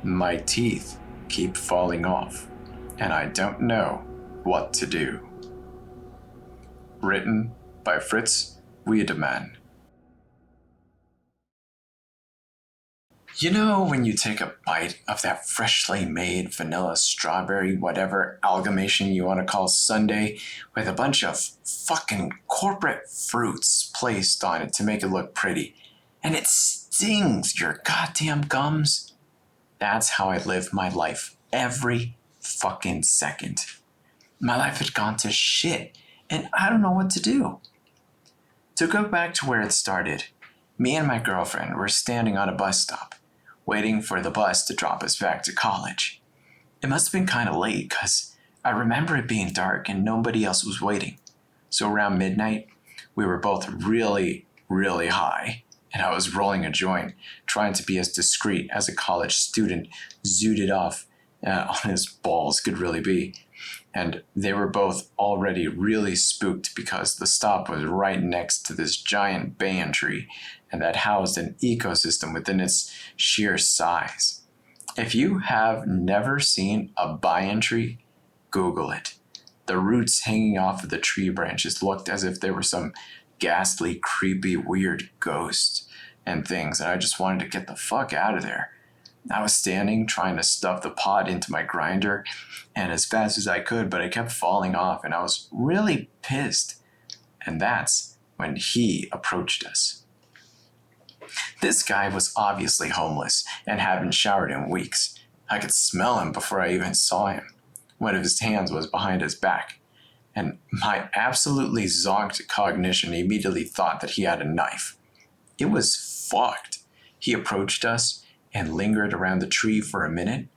My teeth keep falling off, and I don't know what to do. Written by FritzWiedemann. You know when you take a bite of that freshly made vanilla strawberry whatever amalgamation you want to call sundae with a bunch of fucking corporate fruits placed on it to make it look pretty, and it stings your goddamn gums? That's how I live my life every fucking second. My life had gone to shit, and I don't know what to do. To go back to where it started, me and my girlfriend were standing on a bus stop, waiting for the bus to drop us back to college. It must have been kind of late because I remember it being dark and nobody else was waiting. So around midnight, we were both really, really high, and I was rolling a joint, trying to be as discreet as a college student zooted off on his balls could really be. And they were both already really spooked because the stop was right next to this giant banyan tree, and that housed an ecosystem within its sheer size. If you have never seen a banyan tree, Google it. The roots hanging off of the tree branches looked as if they were some ghastly, creepy, weird ghosts and things, and I just wanted to get the fuck out of there. I was standing trying to stuff the pod into my grinder and as fast as I could, but I kept falling off and I was really pissed. And that's when he approached us. This guy was obviously homeless and hadn't showered in weeks. I could smell him before I even saw him. One of his hands was behind his back, and my absolutely zonked cognition immediately thought that he had a knife. It was fucked. He approached us and lingered around the tree for a minute,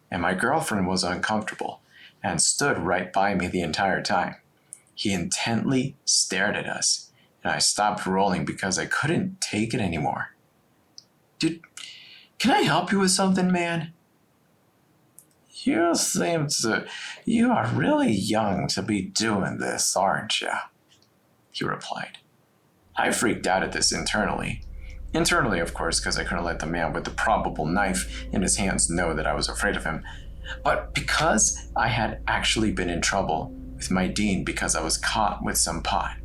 and my girlfriend was uncomfortable and stood right by me the entire time. He intently stared at us, and I stopped rolling because I couldn't take it anymore. Dude, can I help you with something, man? You are really young to be doing this, aren't you? He replied. I freaked out at this internally. Internally, of course, because I couldn't let the man with the probable knife in his hands know that I was afraid of him. But because I had actually been in trouble with my dean because I was caught with some pot.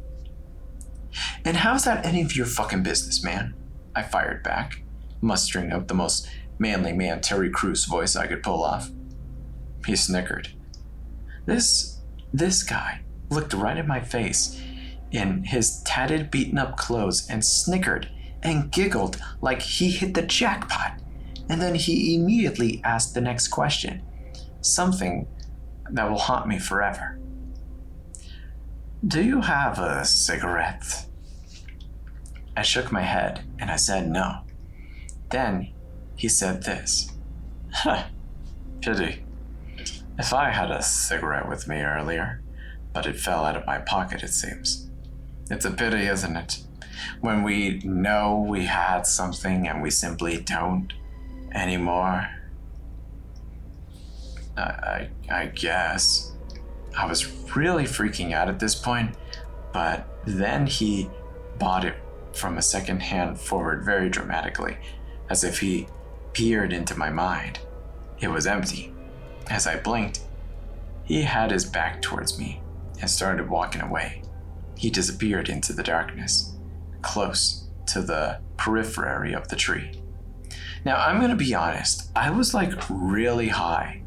And how's that any of your fucking business, man? I fired back, mustering up the most manly man Terry Crews voice I could pull off. He snickered. This guy looked right at my face in his tatted, beaten-up clothes and snickered and giggled like he hit the jackpot. And then he immediately asked the next question, something that will haunt me forever. Do you have a cigarette? I shook my head and I said no. Then he said this. Pity. If I had a cigarette with me earlier, but it fell out of my pocket, it seems. It's a pity, isn't it? When we know we had something and we simply don't anymore. I guess. I was really freaking out at this point, but then he bought it from a second hand forward very dramatically, as if he peered into my mind. It was empty. As I blinked, he had his back towards me and started walking away. He disappeared into the darkness, close to the periphery of the tree. Now, I'm going to be honest, I was really high.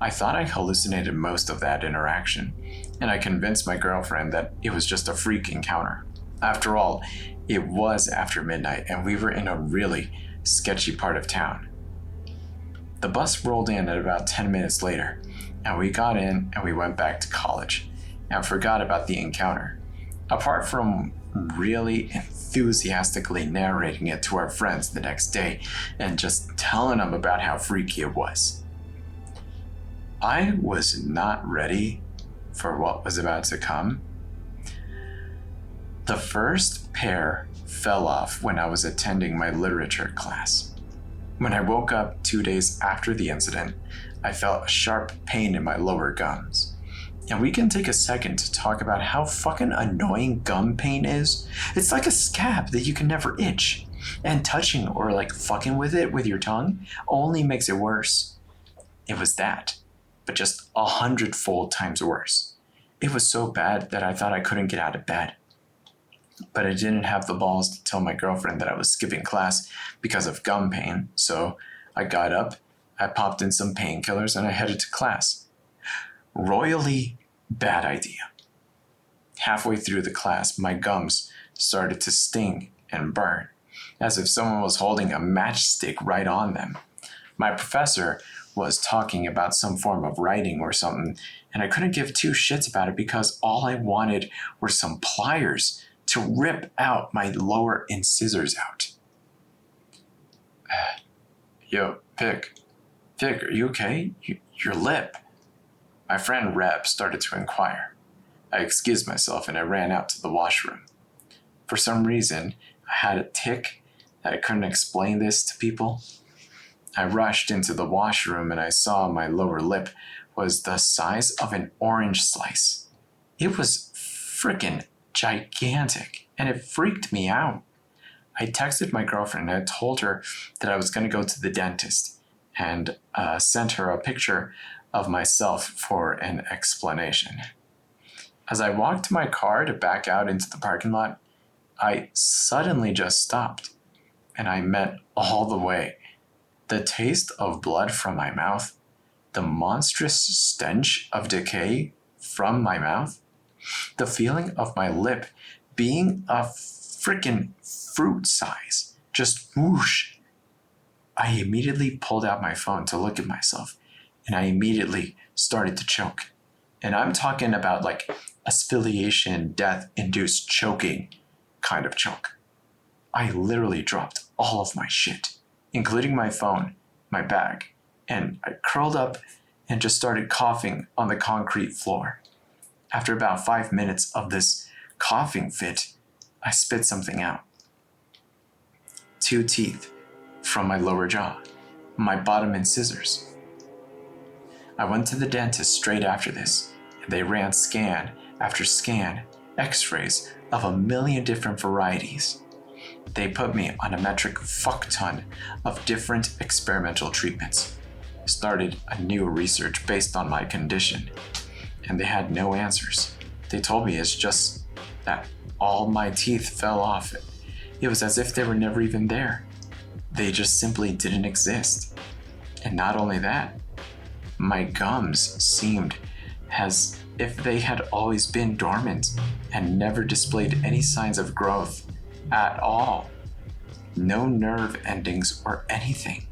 I thought I hallucinated most of that interaction, and I convinced my girlfriend that it was just a freak encounter. After all, it was after midnight, and we were in a really sketchy part of town. The bus rolled in at about 10 minutes later, and we got in and we went back to college and forgot about the encounter. Apart from really enthusiastically narrating it to our friends the next day and just telling them about how freaky it was. I was not ready for what was about to come. The first pair fell off when I was attending my literature class. When I woke up 2 days after the incident, I felt a sharp pain in my lower gums. And we can take a second to talk about how fucking annoying gum pain is. It's like a scab that you can never itch. And touching or like fucking with it with your tongue only makes it worse. It was that, but just 100-fold times worse. It was so bad that I thought I couldn't get out of bed. But I didn't have the balls to tell my girlfriend that I was skipping class because of gum pain, so I got up, I popped in some painkillers, and I headed to class. Royally bad idea. Halfway through the class, my gums started to sting and burn, as if someone was holding a matchstick right on them. My professor was talking about some form of writing or something, and I couldn't give two shits about it because all I wanted were some pliers to rip out my lower incisors out. Yo, Pick, are you okay? Your lip. My friend Reb started to inquire. I excused myself and I ran out to the washroom. For some reason, I had a tic that I couldn't explain this to people. I rushed into the washroom and I saw my lower lip was the size of an orange slice. It was frickin' gigantic, and it freaked me out. I texted my girlfriend and I told her that I was going to go to the dentist and sent her a picture of myself for an explanation. As I walked to my car to back out into the parking lot, I suddenly just stopped, and I meant all the way. The taste of blood from my mouth, the monstrous stench of decay from my mouth, the feeling of my lip being a frickin' fruit size, just whoosh. I immediately pulled out my phone to look at myself, and I immediately started to choke. And I'm talking about like asphyxiation, death-induced choking kind of choke. I literally dropped all of my shit, including my phone, my bag, and I curled up and just started coughing on the concrete floor. After about 5 minutes of this coughing fit, I spit something out. 2 teeth from my lower jaw, my bottom incisors. I went to the dentist straight after this, and they ran scan after scan, x-rays of a million different varieties. They put me on a metric fuck ton of different experimental treatments, started a new research based on my condition, and they had no answers. They told me it's just that all my teeth fell off. It was as if they were never even there. They just simply didn't exist. And not only that, my gums seemed as if they had always been dormant and never displayed any signs of growth at all. No nerve endings or anything.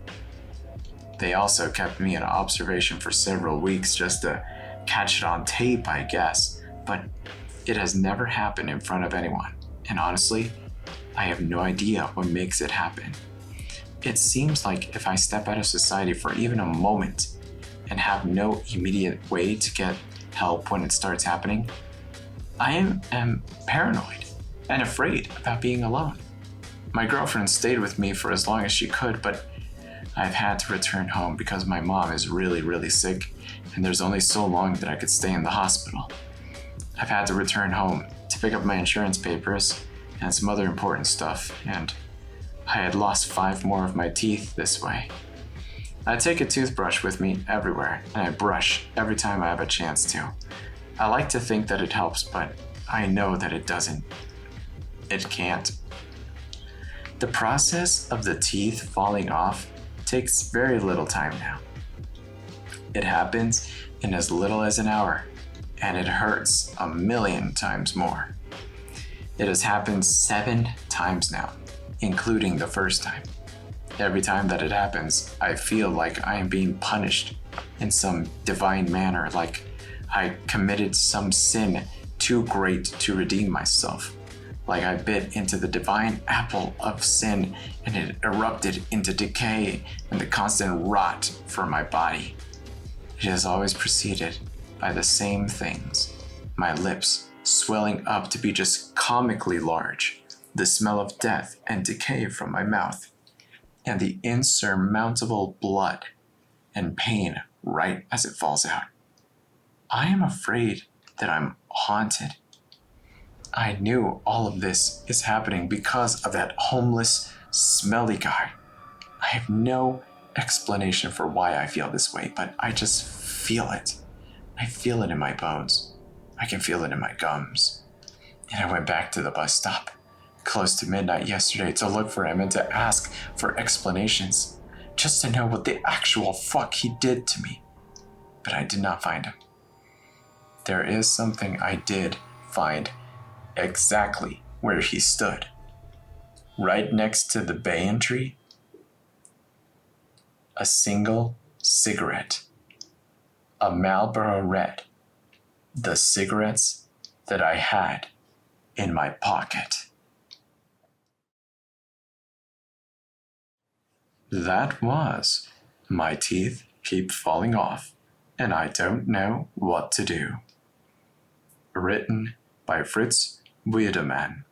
They also kept me in observation for several weeks just to catch it on tape, I guess, but it has never happened in front of anyone. And honestly, I have no idea what makes it happen. It seems like if I step out of society for even a moment and have no immediate way to get help when it starts happening, I am paranoid and afraid about being alone. My girlfriend stayed with me for as long as she could, but I've had to return home because my mom is really, really sick, and there's only so long that I could stay in the hospital. I've had to return home to pick up my insurance papers and some other important stuff, and I had lost 5 more of my teeth this way. I take a toothbrush with me everywhere, and I brush every time I have a chance to. I like to think that it helps, but I know that it doesn't. It can't. The process of the teeth falling off takes very little time now. It happens in as little as an hour, and it hurts 1,000,000 times more. It has happened 7 times now, including the first time. Every time that it happens, I feel like I am being punished in some divine manner, like I committed some sin too great to redeem myself. Like I bit into the divine apple of sin and it erupted into decay and the constant rot for my body. It has always preceded by the same things. My lips swelling up to be just comically large, the smell of death and decay from my mouth, and the insurmountable blood and pain right as it falls out. I am afraid that I'm haunted. I knew all of this is happening because of that homeless smelly guy. I have no explanation for why I feel this way, but I just feel it. I feel it in my bones. I can feel it in my gums. And I went back to the bus stop close to midnight yesterday to look for him and to ask for explanations, just to know what the actual fuck he did to me. But I did not find him. There is something I did find exactly where he stood. Right next to the banyan tree, a single cigarette, a Marlboro Red, the cigarettes that I had in my pocket. That was My Teeth Keep Falling Off, and I Don't Know What to Do. Written by FritzWiedemann.